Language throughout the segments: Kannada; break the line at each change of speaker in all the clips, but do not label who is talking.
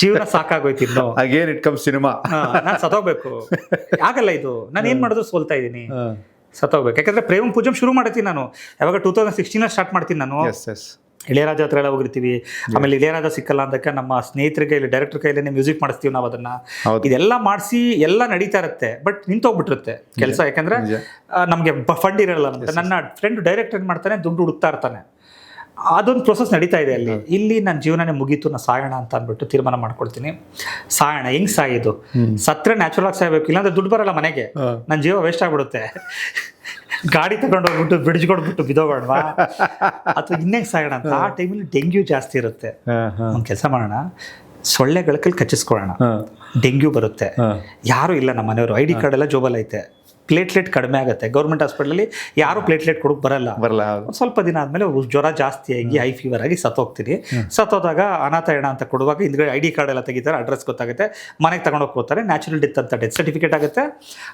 ಜೀವನ ಸಾಕಾಗೋಯ್ತು ಇನ್ನು.
Again it comes cinema.
ನಾನು ಸತ್ತೋಗ್ಬೇಕು, ಆಗಲ್ಲ ಇದು, ನಾನು ಏನು ಮಾಡಿದ್ರು ಸೋಲ್ತಾ ಇದ್ದೀನಿ, ಸತ್ತೋಗ್ಬೇಕು. ಯಾಕಂದ್ರೆ ಪ್ರೇಮ ಪೂಜಮ್ ಶುರು ಮಾಡ್ತೀನಿ ನಾನು ಯಾವಾಗ 2016 ಸ್ಟಾರ್ಟ್ ಮಾಡ್ತೀನಿ ನಾನು. ಇಳೆಯರಾಜ ಹತ್ರ ಎಲ್ಲ ಹೋಗಿರ್ತೀವಿ, ಆಮೇಲೆ ಇಳೆಯರಾಜ ಸಿಕ್ಕಲ್ಲ ಅಂದಕ್ಕೆ ನಮ್ಮ ಸ್ನೇಹಿತರಿಗೆ ಇಲ್ಲಿ ಡೈರೆಕ್ಟರ್ ಕೈಲೇ ಮ್ಯೂಸಿಕ್ ಮಾಡಿಸ್ತೀವಿ ನಾವು ಅದನ್ನ. ಇದೆಲ್ಲ ಮಾಡಿಸಿ ಎಲ್ಲ ನಡೀತಾ ಇರುತ್ತೆ, ಬಟ್ ನಿಂತೋಗ್ಬಿಟ್ಟಿರುತ್ತೆ ಕೆಲಸ. ಯಾಕಂದ್ರೆ ನಮಗೆ ಫಂಡ್ ಇರಲ್ಲ ಅಂತ. ನನ್ನ ಫ್ರೆಂಡ್ ಡೈರೆಕ್ಟ್ ಏನು ಮಾಡ್ತಾನೆ, ದುಡ್ಡು ಹುಡುಕ್ತಾ ಇರ್ತಾನೆ, ಅದೊಂದು ಪ್ರೊಸೆಸ್ ನಡೀತಾ ಇದೆ ಅಲ್ಲಿ. ಇಲ್ಲಿ ನನ್ನ ಜೀವನನೇ ಮುಗೀತು, ನಾ ಸಾಯೋಣ ಅಂತ ಅಂದ್ಬಿಟ್ಟು ತೀರ್ಮಾನ ಮಾಡ್ಕೊಳ್ತೀನಿ. ಸಾಯೋಣ, ಹೆಂಗ್ ಸಾಯೋದು? ಸತ್ರ ನ್ಯಾಚುರಲ್ ಆಗಿ ಸಾಯ್ಬೇಕು, ಇಲ್ಲಾಂದ್ರೆ ದುಡ್ಡು ಬರಲ್ಲ ಮನೆಗೆ, ನನ್ನ ಜೀವ ವೇಸ್ಟ್ ಆಗ್ಬಿಡುತ್ತೆ. ಗಾಡಿ ತಗೊಂಡು ಹೋಗ್ಬಿಟ್ಟು ಬಿಡಿಸ್ಕೊಡ್ಬಿಟ್ಟು ಬಿದೋಗೋಣವಾ, ಅಥವಾ ಇನ್ನೇಂಗೆ ಸಾಯೋಣ ಅಂತ. ಆ ಟೈಮಲ್ಲಿ ಡೆಂಗ್ಯೂ ಜಾಸ್ತಿ ಇರುತ್ತೆ. ಒಂದು ಕೆಲಸ ಮಾಡೋಣ, ಸೊಳ್ಳೆಗಳ ಕೈಲಿ ಕಚ್ಚಿಸ್ಕೊಳ್ಳೋಣ, ಡೆಂಗ್ಯೂ ಬರುತ್ತೆ. ಯಾರೂ ಇಲ್ಲ ನಮ್ಮ ಮನೆಯವರು, ID ಕಾರ್ಡ್ ಎಲ್ಲ ಜೋಬಲ್ ಐತೆ, ಪ್ಲೇಟ್ಲೆಟ್ ಕಡಿಮೆ ಆಗುತ್ತೆ. ಗೌರ್ಮೆಂಟ್ ಹಾಸ್ಪಿಟಲಲ್ಲಿ ಯಾರು ಪ್ಲೇಟ್ಲೆಟ್ ಕೊಡೋಕೆ ಬರಲ್ಲ. ಸ್ವಲ್ಪ ದಿನ ಆದಮೇಲೆ ಜ್ವರ ಜಾಸ್ತಿ ಆಗಿ ಹೈ ಫೀವರ್ ಆಗಿ ಸತ್ತೋಗ್ತೀನಿ. ಸತ್ತೋದಾಗ ಅನಾಥಯಣ ಅಂತ ಕೊಡುವಾಗ ಹಿಂದ್ಗಡೆ ID ಕಾರ್ಡ್ ಎಲ್ಲ ತೆಗಿತಾರೆ, ಅಡ್ರೆಸ್ ಗೊತ್ತಾಗುತ್ತೆ, ಮನೆಗೆ ತಗೊಂಡೋಗಿ ಕೊಡ್ತಾರೆ. ನ್ಯಾಚುರಲ್ ಡೆತ್ ಅಂತ ಡೆತ್ ಸರ್ಟಿಫಿಕೇಟ್ ಆಗುತ್ತೆ,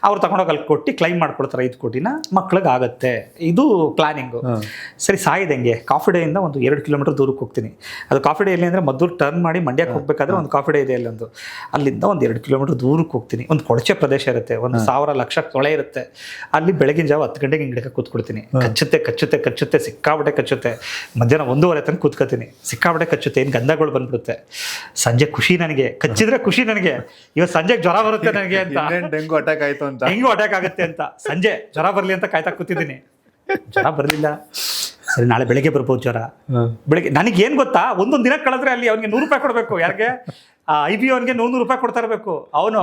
ಅವ್ರು ತಗೊಂಡೋಗಿ ಅಲ್ಲಿ ಕೊಟ್ಟು ಕ್ಲೈಮ್ ಮಾಡ್ಕೊಡ್ತಾರೆ 5 ಕೋಟಿನ, ಮಕ್ಳಿಗೆ ಆಗುತ್ತೆ. ಇದು ಪ್ಲಾನಿಂಗು. ಸರಿ, ಸಾಯಿದಂಗೆ ಕಾಫಿ ಡೇಯಿಂದ ಒಂದು 2 ಕಿಲೋಮೀಟರ್ ದೂರಕ್ಕೆ ಹೋಗ್ತೀನಿ. ಅದು ಕಾಫಿ ಡೇ ಎಲ್ಲಿ ಅಂದರೆ ಮದ್ದೂರು ಟರ್ನ್ ಮಾಡಿ ಮಂಡ್ಯಕ್ಕೆ ಹೋಗ್ಬೇಕಾದ್ರೆ ಒಂದು ಕಾಫಿ ಡೇ ಇದೆ ಅಲ್ಲೊಂದು, ಅಲ್ಲಿಂದ ಒಂದು 2 ಕಿಲೋಮೀಟರ್ ದೂರಕ್ಕೆ ಹೋಗ್ತೀನಿ. ಒಂದು ಕೊಳಚೆ ಪ್ರದೇಶ ಇರುತ್ತೆ, 1,000 ಲಕ್ಷ ತೊಳೆ ಇರುತ್ತೆ. ಅಲ್ಲಿ ಬೆಳಗಿನ ಜಾವ 10 ಗಂಟೆಗೆ ಹಿಂಗಡಕ್ಕೆ ಕೂತ್ಕೊಡ್ತೀನಿ. ಕಚ್ಚುತ್ತೆ ಸಿಕ್ಕಾಬಟ್ಟೆ ಕಚ್ಚುತ್ತೆ. ಮಧ್ಯಾಹ್ನ 1:30 ತನಕ ಕೂತ್ಕೋತೀನಿ, ಸಿಕ್ಕಾಬಟ್ಟೆ ಕಚ್ಚುತ್ತೆ. ಏನು ಗಂಧಗಳು ಬಂದ್ಬಿಡುತ್ತೆ. ಸಂಜೆ ಖುಷಿ ನನಗೆ, ಕಚ್ಚಿದ್ರೆ ಖುಷಿ ನನಗೆ, ಇವತ್ತು ಸಂಜೆಗೆ ಜ್ವರ ಬರುತ್ತೆ ನನಗೆ ಅಂತ,
ಡೆಂಗು ಅಟ್ಯಾಕ್ ಆಯ್ತು ಅಂತ,
ಹೆಂಗೂ ಅಟ್ಯಾಕ್ ಆಗುತ್ತೆ ಅಂತ ಸಂಜೆ ಜ್ವರ ಬರಲಿ ಅಂತ ಕಾಯ್ತಾ ಕೂತಿದ್ದೀನಿ. ಜ್ವರ ಬರಲಿಲ್ಲ, ಸರಿ ನಾಳೆ ಬೆಳಗ್ಗೆ ಬರ್ಬೋದು ಜ್ವರ. ಬೆಳಗ್ಗೆ ನನಗೇನು ಗೊತ್ತಾ, ಒಂದೊಂದು ದಿನ ಕಳೆದ್ರೆ ಅಲ್ಲಿ ಅವ್ನಿಗೆ 100 ರೂಪಾಯಿ ಕೊಡಬೇಕು. ಯಾರಿಗೆ? IB ಅವನಿಗೆ 100 ರೂಪಾಯಿ ಕೊಡ್ತಾ ಇರಬೇಕು. ಅವನು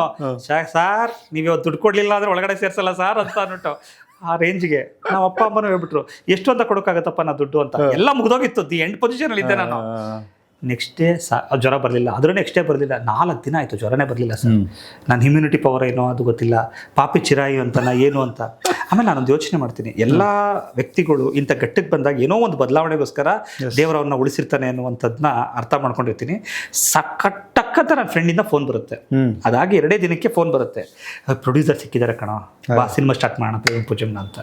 ಸಾರ್ ನೀವು ಇವತ್ತು ದುಡ್ಡು ಕೊಡಲಿಲ್ಲ ಅಂದರೆ ಒಳಗಡೆ ಸೇರಿಸಲ್ಲ ಸಾರ್ ಅಂತ ಅಂದ್ಬಿಟ್ಟು ಆ ರೇಂಜ್ಗೆ ನಮ್ಮ ಅಪ್ಪ ಅಮ್ಮನೂ ಹೇಳ್ಬಿಟ್ರು, ಎಷ್ಟು ಅಂತ ಕೊಡೋಕ್ಕಾಗತ್ತಪ್ಪ ನಾ ದುಡ್ಡು ಅಂತ. ಎಲ್ಲ ಮುಗಿದೋಗಿತ್ತು, ದಿ ಎಂಡ್ ಪೊಸಿಷನಲ್ಲಿ ಇದ್ದೆ ನಾನು. ನೆಕ್ಸ್ಟ್ ಡೇ ಜ್ವರ ಬರಲಿಲ್ಲ, ಅದ್ರ ನೆಕ್ಸ್ಟ್ ಡೇ ಬರಲಿಲ್ಲ. 4 ದಿನ ಆಯಿತು, ಜ್ವರನೇ ಬರಲಿಲ್ಲ ಸರ್. ನನ್ನ ಇಮ್ಯುನಿಟಿ ಪವರ್ ಏನೋ ಅದು ಗೊತ್ತಿಲ್ಲ, ಪಾಪಿ ಚಿರಾಯಿ ಅಂತನ ಏನು ಅಂತ. ಆಮೇಲೆ ನಾನೊಂದು ಯೋಚನೆ ಮಾಡ್ತೀನಿ, ಎಲ್ಲ ವ್ಯಕ್ತಿಗಳು ಇಂಥ ಘಟ್ಟಕ್ಕೆ ಬಂದಾಗ ಏನೋ ಒಂದು ಬದಲಾವಣೆಗೋಸ್ಕರ ದೇವರವ್ರನ್ನ ಉಳಿಸಿರ್ತಾನೆ ಅನ್ನುವಂಥದ್ದನ್ನ ಅರ್ಥ ಮಾಡ್ಕೊಂಡಿರ್ತೀನಿ. ಟಕ್ಕಂತ ನನ್ನ ಫ್ರೆಂಡಿಂದ ಫೋನ್ ಬರುತ್ತೆ. ಅದಾಗಿ 2 ದಿನಕ್ಕೆ ಫೋನ್ ಬರುತ್ತೆ, ಪ್ರೊಡ್ಯೂಸರ್ ಸಿಕ್ಕಿದ್ದಾರೆ ಕಣೋ, ಬಾ ಸಿನಿಮಾ ಸ್ಟಾರ್ಟ್ ಮಾಡೋಣ ಪ್ರೇಮ ಪೂಜಮ್ನ ಅಂತ.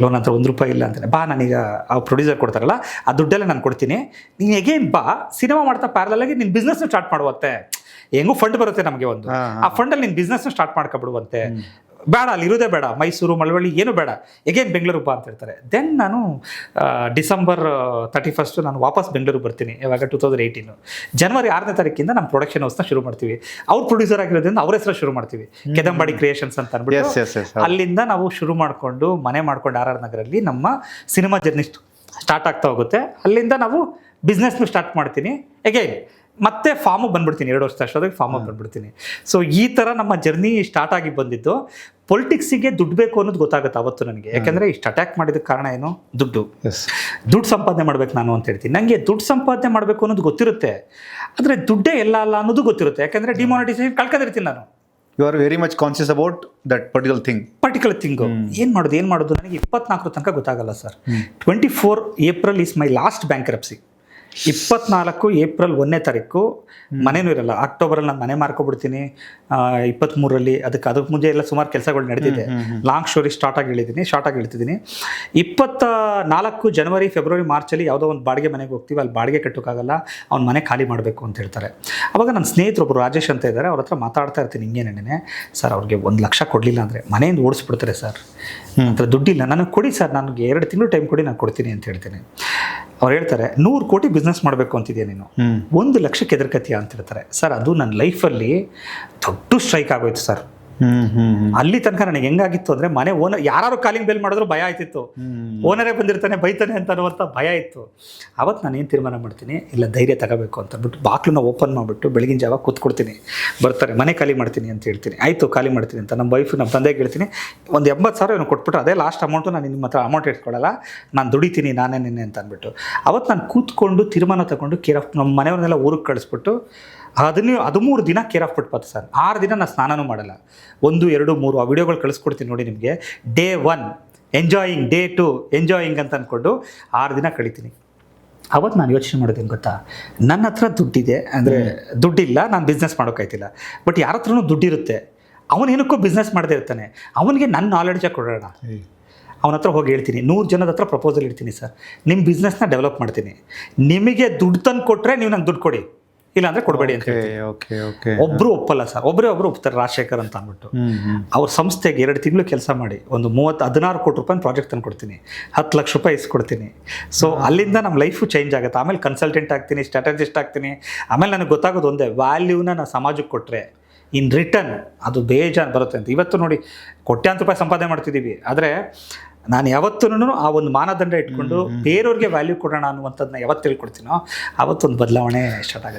ಲೋನ್ ಹತ್ರ 1 ರೂಪಾಯಿ ಇಲ್ಲ ಅಂತಾನೆ. ಬಾ, ನಾನೀಗ ಆ ಪ್ರೊಡ್ಯೂಸರ್ ಕೊಡ್ತಾರಲ್ಲ ಆ ದುಡ್ಡೆಲ್ಲ ನಾನು ಕೊಡ್ತೀನಿ, ನೀನು ಎಗೇನ್ ಬಾ, ಸಿನಿಮಾ ಮಾಡ್ತಾ ಪ್ಯಾರಲಲ್ ಆಗಿ ನಿನ್ನ ಬಿಸ್ನೆಸ್ನ ಸ್ಟಾರ್ಟ್ ಮಾಡುವಂತೆ. ಹೆಂಗೂ ಫಂಡ್ ಬರುತ್ತೆ ನಮಗೆ ಒಂದು, ಆ ಫಂಡಲ್ಲಿ ನಿನ್ನ ಬಿಸ್ನೆಸ್ನ ಸ್ಟಾರ್ಟ್ ಮಾಡ್ಕೊಬಿಡುವಂತೆ. ಬೇಡ, ಅಲ್ಲಿ ಇರೋದೇ ಬೇಡ, ಮೈಸೂರು ಮಳವಳ್ಳಿ ಏನು ಬೇಡ, ಎಗೇನ್ ಬೆಂಗಳೂರು ಬಾ ಅಂತ ಹೇಳ್ತಾರೆ. ದೆನ್ ನಾನು ಡಿಸೆಂಬರ್ 31 ನಾನು ವಾಪಸ್ ಬೆಂಗಳೂರಿಗೆ ಬರ್ತೀನಿ. ಯಾವಾಗ 2018 ಜನವರಿ 6ನೇ ತಾರೀಕಿಂದ ನಮ್ಮ ಪ್ರೊಡಕ್ಷನ್ ಹೌಸ್ನ ಶುರು ಮಾಡ್ತೀವಿ. ಅವ್ರು ಪ್ರೊಡ್ಯೂಸರ್ ಆಗಿರೋದ್ರಿಂದ ಅವ್ರ ಹೆಸರು ಶುರು ಮಾಡ್ತೀವಿ, ಕೆದಂಬಾಡಿ ಕ್ರಿಯೇಷನ್ಸ್ ಅಂತ ಅಂದ್ಬಿಟ್ಟು. ಅಲ್ಲಿಂದ ನಾವು ಶುರು ಮಾಡಿಕೊಂಡು ಮನೆ ಮಾಡ್ಕೊಂಡು RR ನಗರಲ್ಲಿ ನಮ್ಮ ಸಿನಿಮಾ ಜರ್ನಿ ಸ್ಟಾರ್ಟ್ ಆಗ್ತಾ ಹೋಗುತ್ತೆ. ಅಲ್ಲಿಂದ ನಾವು ಬಿಸ್ನೆಸ್ನು ಸ್ಟಾರ್ಟ್ ಮಾಡ್ತೀನಿ. ಎಗೇನ್ ಮತ್ತೆ ಫಾರ್ಮಿಗೆ ಬಂದ್ಬಿಡ್ತೀನಿ, 2 ವರ್ಷ ಅಷ್ಟೊತ್ತಿಗೆ ಫಾರ್ಮಿಗೆ ಬಂದ್ಬಿಡ್ತೀನಿ. ಸೊ ಈ ಥರ ನಮ್ಮ ಜರ್ನಿ ಸ್ಟಾರ್ಟ್ ಆಗಿ ಬಂದಿದ್ದು. ಪೊಲಿಟಿಕ್ಸಿಗೆ ದುಡ್ಡು ಬೇಕು ಅನ್ನೋದು ಗೊತ್ತಾಗುತ್ತೆ ಅವತ್ತು ನನಗೆ. ಯಾಕಂದರೆ ಇಷ್ಟು ಅಟ್ಯಾಕ್ ಮಾಡಿದ ಕಾರಣ ಏನು? ದುಡ್ಡು ಸಂಪಾದನೆ ಮಾಡ್ಬೇಕು ನಾನು ಅಂತ ಹೇಳ್ತೀನಿ. ನನಗೆ ದುಡ್ಡು ಸಂಪಾದನೆ ಮಾಡಬೇಕು ಅನ್ನೋದು ಗೊತ್ತಿರುತ್ತೆ, ಆದರೆ ದುಡ್ಡೇ ಎಲ್ಲ ಅಲ್ಲ ಅನ್ನೋದು ಗೊತ್ತಿರುತ್ತೆ. ಯಾಕಂದರೆ ಡಿಮಾನಿಟೈಸೇಷನ್ ಕಳ್ಕೊಂಡಿರ್ತೀನಿ ನಾನು.
You are very much conscious about that particular thing. ಏನು ಮಾಡೋದು ನನಗೆ 24 ತನಕ ಗೊತ್ತಾಗಲ್ಲ sir. 24 April is my last bankruptcy. 24 April 1ನೇ ತಾರೀಕು ಮನೇನೂ ಇರಲ್ಲ. ಅಕ್ಟೋಬರಲ್ಲಿ ನಾನು ಮನೆ ಮಾರ್ಕೊಬಿಡ್ತೀನಿ 23ರಲ್ಲಿ. ಅದಕ್ಕೆ ಮುಂಚೆ ಎಲ್ಲ ಸುಮಾರು ಕೆಲಸಗಳು ನಡೆದಿದೆ. ಲಾಂಗ್ ಸ್ಟೋರಿ ಶಾರ್ಟ್ ಆಗಿ ಹೇಳ್ತಿದ್ದೀನಿ. 24 ಜನವರಿ ಫೆಬ್ರವರಿ ಮಾರ್ಚಲ್ಲಿ ಯಾವುದೋ ಒಂದು ಬಾಡಿಗೆ ಮನೆಗೆ ಹೋಗ್ತೀವಿ, ಅಲ್ಲಿ ಬಾಡಿಗೆ ಕಟ್ಟೋಕ್ಕಾಗಲ್ಲ, ಅವ್ನ ಮನೆ ಖಾಲಿ ಮಾಡಬೇಕು ಅಂತ ಹೇಳ್ತಾರೆ. ಅವಾಗ ನನ್ನ ಸ್ನೇಹಿತರೊಬ್ಬರು ರಾಜೇಶ್ ಅಂತ ಇದ್ದಾರೆ, ಅವ್ರ ಹತ್ರ ಮಾತಾಡ್ತಾ ಇರ್ತೀನಿ ಹಿಂಗೇನೆ, ಸರ್ ಅವ್ರಿಗೆ 1 ಲಕ್ಷ ಕೊಡಲಿಲ್ಲ ಅಂದರೆ ಮನೆಯಿಂದ ಓಡಿಸ್ಬಿಡ್ತಾರೆ ಸರ್, ಹತ್ರ ದುಡ್ಡಿಲ್ಲ, ನನಗೆ ಕೊಡಿ ಸರ್, ನನಗೆ 2 ತಿಂಗಳು ಟೈಮ್ ಕೊಡಿ, ನಾನು ಕೊಡ್ತೀನಿ ಅಂತ ಹೇಳ್ತೀನಿ. ಅವ್ರು ಹೇಳ್ತಾರೆ 100 ಕೋಟಿ ಬಿಸ್ನೆಸ್ ಮಾಡಬೇಕು ಅಂತಿದ್ಯಾ ನೀನು, 1 ಲಕ್ಷಕ್ಕೆ ಎದುರ್ಕತೀಯ ಅಂತ ಹೇಳ್ತಾರೆ. ಸರ್ ಅದು ನನ್ನ ಲೈಫಲ್ಲಿ ದೊಡ್ಡ ಸ್ಟ್ರೈಕ್ ಆಗೋಯ್ತು ಸರ್. ಅಲ್ಲಿ ತನಕ ನನಗೆ ಹೆಂಗಾಗಿತ್ತು ಅಂದರೆ, ಮನೆ ಓನರ್ ಯಾರು ಕಾಲಿಂಗ್ ಬೆಲ್ ಮಾಡಿದ್ರು ಭಯ ಆಯ್ತಿತ್ತು, ಓನರೇ ಬಂದಿರ್ತಾನೆ ಬೈತಾನೆ ಅಂತ ಅನ್ನುವಂಥ ಭಯ ಇತ್ತು. ಅವತ್ತು ನಾನು ಏನು ತೀರ್ಮಾನ ಮಾಡ್ತೀನಿ, ಇಲ್ಲ ಧೈರ್ಯ ತಗೋಬೇಕು ಅಂತ ಅಂದ್ಬಿಟ್ಟು ಬಾಕ್ಲನ್ನ ಓಪನ್ ಮಾಡಿಬಿಟ್ಟು ಬೆಳಗಿನ ಜಾವ ಕೂತ್ಕೊಡ್ತೀನಿ. ಬರ್ತಾರೆ, ಮನೆ ಖಾಲಿ ಮಾಡ್ತೀನಿ ಅಂತ ಹೇಳ್ತೀನಿ. ಆಯಿತು ಖಾಲಿ ಮಾಡ್ತೀನಿ ಅಂತ ನಮ್ಮ ವೈಫ್ ನಮ್ಮ ತಂದೆಗೆ ಹೇಳ್ತೀನಿ. ಒಂದು 80,000 ಏನು ಕೊಟ್ಬಿಟ್ಟು ಅದೇ ಲಾಸ್ಟ್ ಅಮೌಂಟು, ನಾನು ನಿಮ್ಮ ಹತ್ರ ಅಮೌಂಟ್ ಇಟ್ಕೊಳ್ಳಲ್ಲ, ನಾನು ದುಡಿತೀನಿ ನಾನೇ ಅಂತ ಅಂದ್ಬಿಟ್ಟು ಅವತ್ತು ನಾನು ಕೂತ್ಕೊಂಡು ತೀರ್ಮಾನ ತಗೊಂಡು ನಮ್ಮ ಮನೆಯವ್ರನ್ನೆಲ್ಲ ಊರಿಗೆ ಕಳಿಸ್ಬಿಟ್ಟು 13 ದಿನ ಕೇರ್ ಆಫ್ ಬಿಟ್ಟು ಸರ್. 6 ದಿನ ನಾನು ಸ್ನಾನನೂ ಮಾಡಲ್ಲ. 1, 2, 3 ಆ ವಿಡಿಯೋಗಳು ಕಳಿಸ್ಕೊಡ್ತೀನಿ ನೋಡಿ ನಿಮಗೆ. ಡೇ 1 ಎಂಜಾಯಿಂಗ್, ಡೇ 2 ಎಂಜಾಯಿಂಗ್ ಅಂತ ಅಂದ್ಕೊಂಡು 6 ದಿನ ಕಳಿತೀನಿ. ಅವತ್ತು ನಾನು ಯೋಚನೆ ಮಾಡೋದೇನು ಗೊತ್ತಾ, ನನ್ನ ಹತ್ರ ದುಡ್ಡಿದೆ ಅಂದರೆ ದುಡ್ಡಿಲ್ಲ, ನಾನು ಬಿಸ್ನೆಸ್ ಮಾಡೋಕ್ಕಾಯ್ತಿಲ್ಲ. ಬಟ್ ಯಾರ ಹತ್ರನೂ ದುಡ್ಡಿರುತ್ತೆ, ಅವನೇನಕ್ಕೋ ಬಿಸ್ನೆಸ್ ಮಾಡದೇ ಇರ್ತಾನೆ, ಅವನಿಗೆ ನನ್ನ ನಾಲೆಡ್ಜಾಗಿ ಕೊಡೋಣ. ಅವನ ಹತ್ರ ಹೋಗಿ ಹೇಳ್ತೀನಿ, 100 ಜನದ ಹತ್ರ ಪ್ರಪೋಸಲ್ ಇಡ್ತೀನಿ, ಸರ್ ನಿಮ್ಮ ಬಿಸ್ನೆಸ್ನ ಡೆವಲಪ್ ಮಾಡ್ತೀನಿ, ನಿಮಗೆ ದುಡ್ಡು ತಂದು ಕೊಟ್ಟರೆ ನೀವು ನಂಗೆ ದುಡ್ಡು ಕೊಡಿ, ಇಲ್ಲಾಂದ್ರೆ ಕೊಡಬೇಡಿ ಅಂತ
ಓಕೆ ಓಕೆ ಓಕೆ
ಒಬ್ರು ಒಪ್ಪಲ್ಲ ಸರ್, ಒಬ್ರು ಒಪ್ತಾರೆ, ರಾಜಶೇಖರ್ ಅಂತ ಅಂದ್ಬಿಟ್ಟು. ಅವ್ರ ಸಂಸ್ಥೆಗೆ 2 ತಿಂಗಳು ಕೆಲಸ ಮಾಡಿ ಒಂದು 16 ಕೋಟಿ ರೂಪಾಯಿ ಪ್ರಾಜೆಕ್ಟ್ ತಂದು ಕೊಡ್ತೀನಿ, 10 ಲಕ್ಷ ರೂಪಾಯಿ ಇಸ್ಕೊಡ್ತೀನಿ. ಸೊ ಅಲ್ಲಿಂದ ನಮ್ಮ ಲೈಫು ಚೇಂಜ್ ಆಗುತ್ತೆ. ಆಮೇಲೆ ಕನ್ಸಲ್ಟೆಂಟ್ ಆಗ್ತೀನಿ, ಸ್ಟ್ರಾಟಜಿಸ್ಟ್ ಆಗ್ತೀನಿ. ಆಮೇಲೆ ನನಗೆ ಗೊತ್ತಾಗೋದು ಒಂದೇ, ವ್ಯಾಲ್ಯೂನ ನಾನು ಸಮಾಜಕ್ಕೆ ಕೊಟ್ಟರೆ ಇನ್ ರಿಟರ್ನ್ ಅದು ಬೇಜಾನ್ ಬರುತ್ತೆ ಅಂತ. ಇವತ್ತು ನೋಡಿ ಕೋಟ್ಯಾಂತರ ರೂಪಾಯಿ ಸಂಪಾದನೆ ಮಾಡ್ತಿದ್ದೀವಿ, ಆದರೆ ನಾನು ಯಾವತ್ತೂ ಆ ಒಂದು ಮಾನದಂಡ ಇಟ್ಕೊಂಡು ಬೇರೆಯವ್ರಿಗೆ ವ್ಯಾಲ್ಯೂ ಕೊಡೋಣ ಅನ್ನುವಂಥದ್ದನ್ನ ಯಾವತ್ತು ತಿಳ್ಕೊಡ್ತೀನೋ ಅವತ್ತೊಂದು ಬದಲಾವಣೆ ಸ್ಟಾರ್ಟ್ ಆಗುತ್ತೆ.